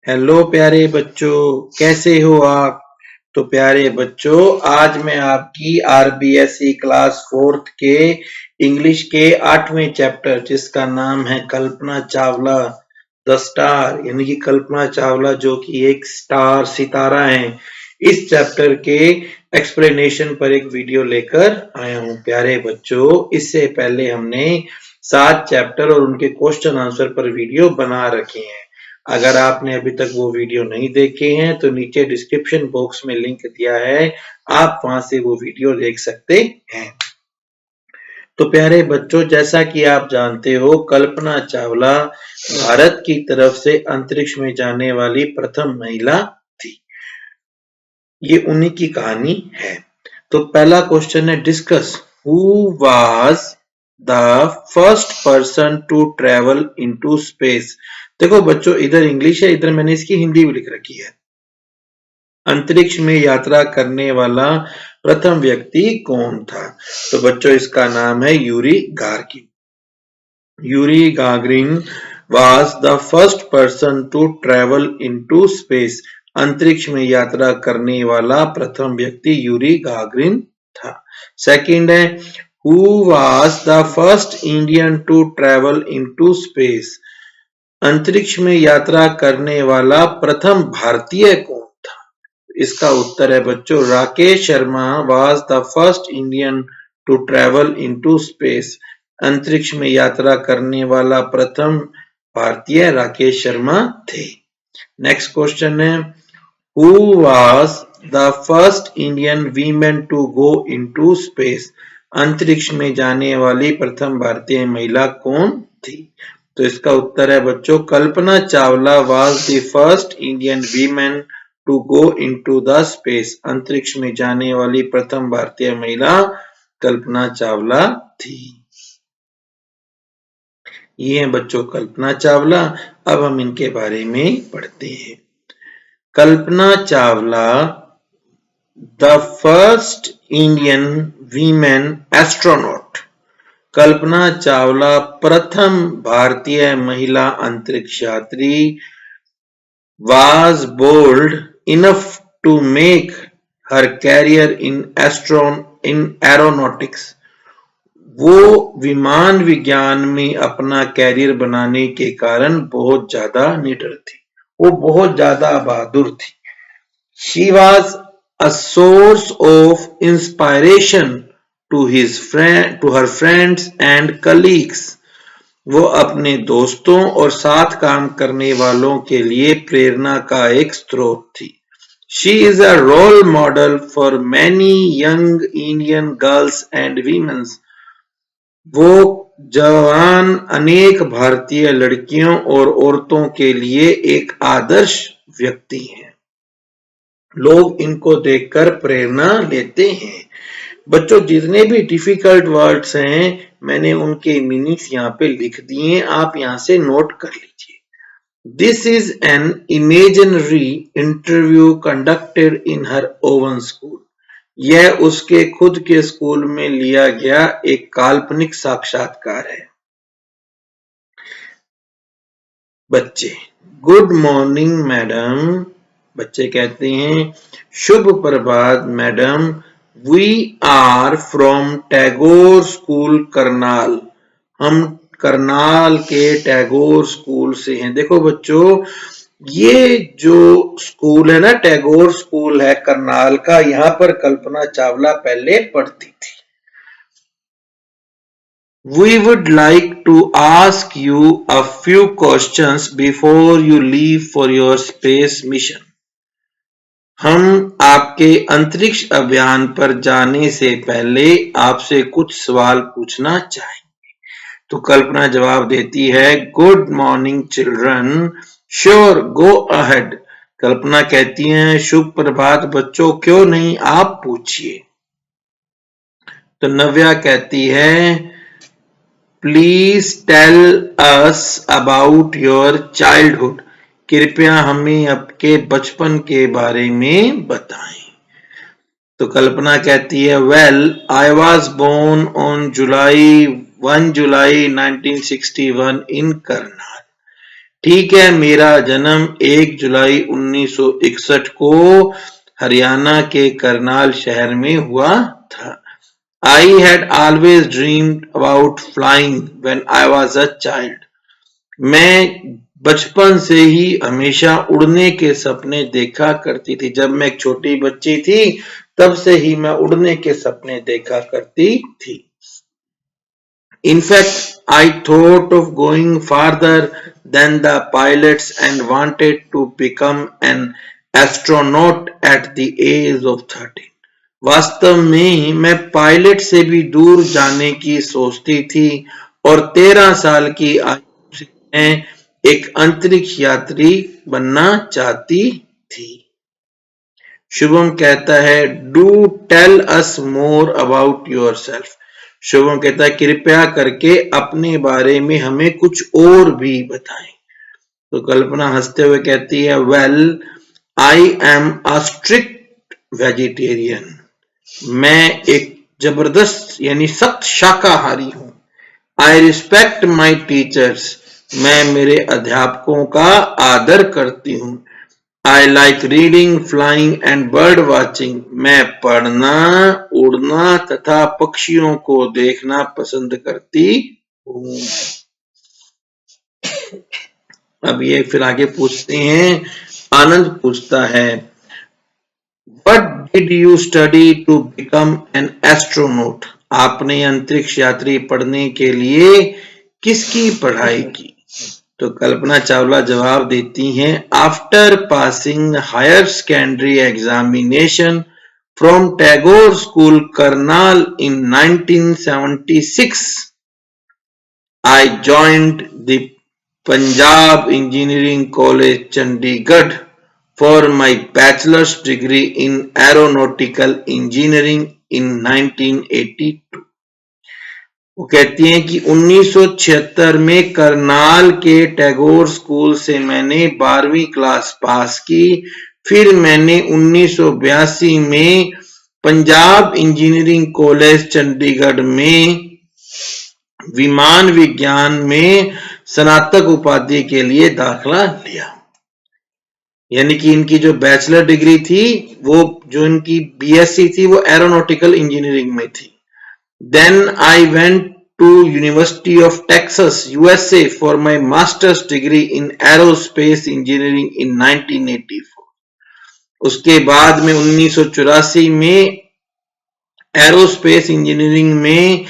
Hello प्यारे बच्चों, कैसे हो आप। तो प्यारे बच्चों, आज मैं आपकी आरबीएसई क्लास 4th के इंग्लिश के 8वें चैप्टर जिसका नाम है कल्पना चावला द स्टार, यानी कि कल्पना चावला जो कि एक स्टार सितारा है, इस चैप्टर के एक्सप्लेनेशन पर एक वीडियो लेकर आया हूं। प्यारे बच्चों, इससे पहले हमने 7 चैप्टर और उनके क्वेश्चन आंसर पर वीडियो बना रखे हैं। अगर आपने अभी तक वो वीडियो नहीं देखे हैं तो नीचे डिस्क्रिप्शन बॉक्स में लिंक दिया है, आप वहां से वो वीडियो देख सकते हैं। तो प्यारे बच्चों, जैसा कि आप जानते हो, कल्पना चावला भारत की तरफ से अंतरिक्ष में जाने वाली प्रथम महिला थी। ये उन्हीं की कहानी है। तो पहला क्वेश्चन है, discuss who was the first person to travel into space. देखो बच्चों, इधर इंग्लिश है, इधर मैंने इसकी हिंदी भी लिख रखी है। अंतरिक्ष में यात्रा करने वाला प्रथम व्यक्ति कौन था? तो बच्चों, इसका नाम है Yuri Gagarin. Yuri Gagarin was the first person to travel into space. अंतरिक्ष में यात्रा करने वाला प्रथम व्यक्ति यूरी गागरिन था। सेकंड है, who was the first Indian to travel into space? अंतरिक्ष में यात्रा करने वाला प्रथम भारतीय कौन था? इसका उत्तर है बच्चों, Rakesh Sharma was the first Indian to travel into space. अंतरिक्ष में यात्रा करने वाला प्रथम भारतीय राकेश शर्मा थे। नेक्स्ट क्वेश्चन है, who was the first Indian women to go into space? अंतरिक्ष में जाने वाली प्रथम भारतीय महिला कौन थी? तो इसका उत्तर है बच्चों, Kalpana Chawla was the first Indian women to go into the space. अंतरिक्ष में जाने वाली प्रथम भारतीय महिला कल्पना चावला थी। ये हैं बच्चों कल्पना चावला। अब हम इनके बारे में पढ़ते हैं। Kalpana Chawla the first Indian women astronaut. Kalpana Chawla प्रथम भारतीय महिला अंतरिक्ष यात्री। was bold enough to make her career in aeronautics. वो विमान विज्ञान में अपना कैरियर बनाने के कारण बहुत ज्यादा निडर थी, वो बहुत ज्यादा बहादुर थी। She was a source of inspiration to her friends and colleagues. वो अपने दोस्तों और साथ काम करने वालों के लिए प्रेरणा का एक स्रोत थी। She is a role model for many young Indian girls and women. वो जवान अनेक भारतीय लड़कियों और औरतों के लिए एक आदर्श व्यक्ति हैं। लोग इनको देखकर प्रेरणा लेते हैं। बच्चों, जितने भी डिफिकल्ट वर्ड्स हैं मैंने उनके मीनिंग्स यहाँ पे लिख दिए, आप यहाँ से नोट कर लीजिए। This is an imaginary interview conducted in her oven school. यह उसके खुद के स्कूल में लिया गया एक काल्पनिक साक्षात्कार है। बच्चे, गुड मॉर्निंग मैडम। बच्चे कहते हैं, शुभ प्रभात madam. We are from Tagore school Karnal. हम करनाल के टैगोर स्कूल से हैं। देखो बच्चों, ये जो स्कूल है ना, टैगोर स्कूल है करनाल का, यहाँ पर कल्पना चावला पहले पढ़ती थी। We would like to ask you a few questions before you leave for your space mission. हम आपके अंतरिक्ष अभियान पर जाने से पहले आपसे कुछ सवाल पूछना चाहेंगे। तो कल्पना जवाब देती है, good morning children. Sure, go ahead. Kalpana कहती है, शुभ प्रभात बच्चों, क्यों नहीं, आप पूछिए। तो नव्या कहती है, please tell us about your childhood. कृपया हमें आपके बचपन के बारे में बताएं। तो कल्पना कहती है, well I was born on 1 July 1961 in Karnal. ठीक है, मेरा जन्म 1 जुलाई 1961 को हरियाणा के करनाल शहर में हुआ था। I had always dreamed about flying when I was a child. मैं बचपन से ही हमेशा उड़ने के सपने देखा करती थी। जब मैं एक छोटी बच्ची थी, तब से ही मैं उड़ने के सपने देखा करती थी। In fact, I thought of going farther than the pilots and wanted to become an astronaut at the age of 13. वास्तव में मैं पायलट से भी दूर जाने की सोचती थी और 13 साल की आयु से मैं एक अंतरिक्ष यात्री बनना चाहती थी। शुभम कहता है, do tell us more about yourself. Shubham कहता है, कृपया करके अपने बारे में हमें कुछ और भी बताएं। तो कल्पना हंसते हुए कहती है, well I am a strict vegetarian. मैं एक जबरदस्त यानी सख्त शाकाहारी हूं। I respect my teachers. मैं मेरे अध्यापकों का आदर करती हूं। I like reading, flying and bird watching. मैं पढ़ना, उड़ना तथा पक्षियों को देखना पसंद करती हूँ। अब ये फिर आगे पूछते हैं, आनंद पूछता है, What did you study to become an astronaut? आपने अंतरिक्ष यात्री पढ़ने के लिए किसकी पढ़ाई की? तो कल्पना चावला जवाब देती हैं, after passing higher secondary examination from Tagore school Karnal in 1976 I joined the Punjab engineering college Chandigarh for my bachelor's degree in aeronautical engineering in 1982। वो कहती हैं कि 1976 में करनाल के टैगोर स्कूल से मैंने 12वीं क्लास पास की। फिर मैंने 1982 में पंजाब इंजीनियरिंग कॉलेज चंडीगढ़ में विमान विज्ञान में स्नातक उपाधि के लिए दाखिला लिया। यानी कि इनकी जो बैचलर डिग्री थी, वो जो इनकी बीएससी थी, वो एरोनॉटिकल इंजीनियरिंग में थी। Then I went to University of Texas, USA for my master's degree in aerospace engineering in 1984. उसके बाद में 1984 में एरोस्पेस इंजीनियरिंग में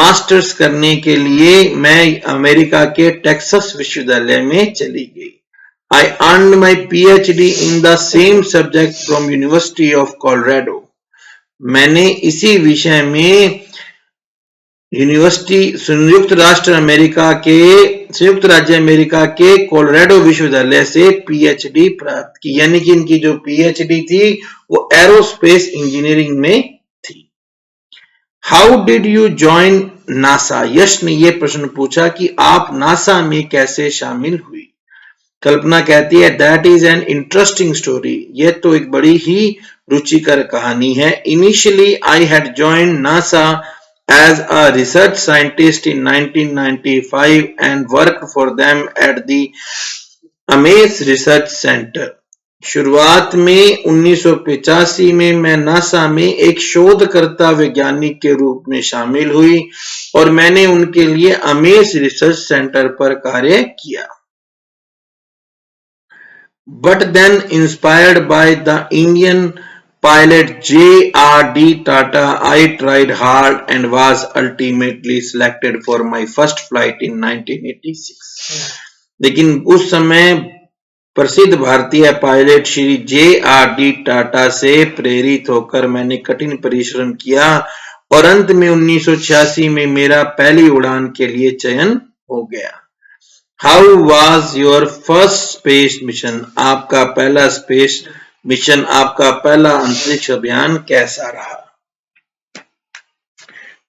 मास्टर्स करने के लिए मैं अमेरिका के टेक्सास विश्वविद्यालय में चली गई। I earned my PhD in the same subject from University of Colorado. मैंने इसी विषय में यूनिवर्सिटी संयुक्त राज्य अमेरिका के कोलोराडो विश्वविद्यालय से पीएचडी प्राप्त की। यानी कि इनकी जो पीएचडी थी वो एरोस्पेस इंजीनियरिंग में थी। How did you join NASA? Yash ने यह प्रश्न पूछा कि आप नासा में कैसे शामिल हुई। कल्पना कहती है, that is an interesting story. यह तो एक बड़ी ही रुचिकर कहानी है। Initially I had joined NASA as a research scientist in 1995 and worked for them at the Ames Research Center. शुरुआत में 1985 में मैं नासा में एक शोधकर्ता वैज्ञानिक के रूप में शामिल हुई और मैंने उनके लिए अमेस रिसर्च सेंटर पर कार्य किया। But then inspired by the Indian pilot J.R.D. Tata, I tried hard and was ultimately selected for my first flight in 1986. लेकिन उस समय प्रसिद्ध भारतीय पायलट श्री J.R.D. टाटा से प्रेरित होकर मैंने कठिन परिश्रम किया और अंत में 1986 में मेरा पहली उड़ान के लिए चयन हो गया। How was your first space mission? आपका पहला स्पेस मिशन, आपका पहला अंतरिक्ष अभियान कैसा रहा?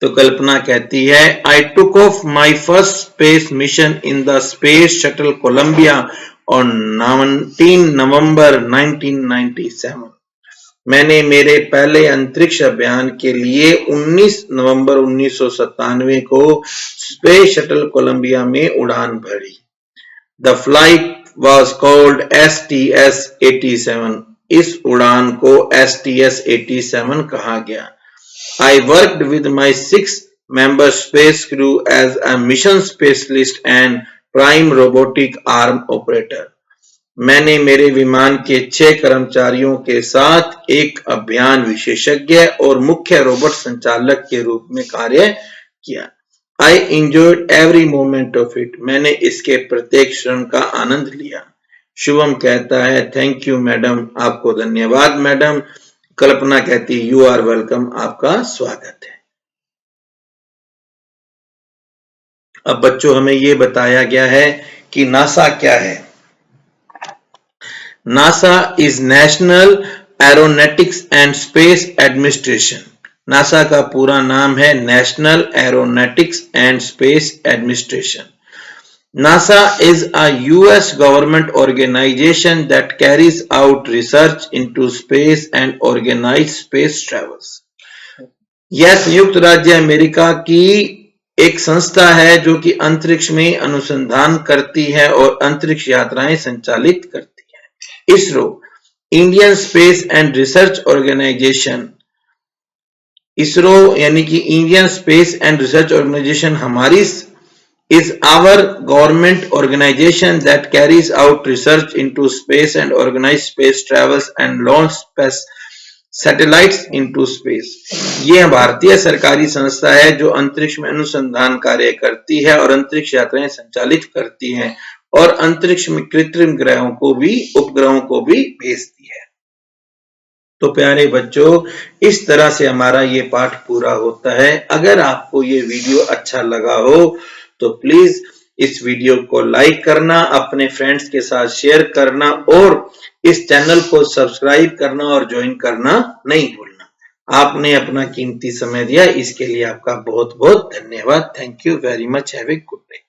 तो कल्पना कहती है, I took off my first space mission in the Space Shuttle Columbia on 19 नवंबर 1997. मैंने मेरे पहले अंतरिक्ष अभियान के लिए 19 नवंबर 1997 को स्पेस शटल कोलंबिया में उड़ान भरी। The flight was called STS-87। इस उड़ान को STS-87 कहा गया। I worked with my 6-member space crew as a mission specialist and prime robotic arm operator। मैंने मेरे विमान के 6 कर्मचारियों के साथ एक अभियान विशेषज्ञ और मुख्य रोबोट संचालक के रूप में कार्य किया। I enjoyed every moment of it। मैंने इसके प्रत्येक क्षण का आनंद लिया। शुभम कहता है थैंक यू मैडम, आपको धन्यवाद मैडम। कल्पना कहती यू आर वेलकम, आपका स्वागत है। अब बच्चों हमें ये बताया गया है कि नासा क्या है। NASA is national aeronautics and space administration. NASA का पूरा नाम है national aeronautics and space administration. NASA is a US government organization that carries out research into space and organizes space travels। यह संयुक्त राज्य अमेरिका की एक संस्था है जो कि अंतरिक्ष में अनुसंधान करती है और अंतरिक्ष यात्राएं संचालित करती है। ISRO Indian space and research organisation, ISRO यानी कि Indian space and research organisation हमारी is our government organization that carries out research into space and organizes space travels and launch satellites into space। यह भारतीय सरकारी संस्था है जो अंतरिक्ष में अनुसंधान कार्य करती है और अंतरिक्ष यात्राएं संचालित करती है और अंतरिक्ष में कृत्रिम ग्रहों को भी, उपग्रहों को भी भेजती है। तो प्यारे बच्चों, इस तरह से हमारा ये पाठ पूरा होता है। अगर आपको ये वीडियो अच्छा लगा हो तो प्लीज इस वीडियो को लाइक करना, अपने फ्रेंड्स के साथ शेयर करना और इस चैनल को सब्सक्राइब करना और ज्वाइन करना नहीं भूलना। आपने अपना कीमती समय दिया, इसके लिए आपका बहुत बहुत धन्यवाद। Thank you very much. Have a good day.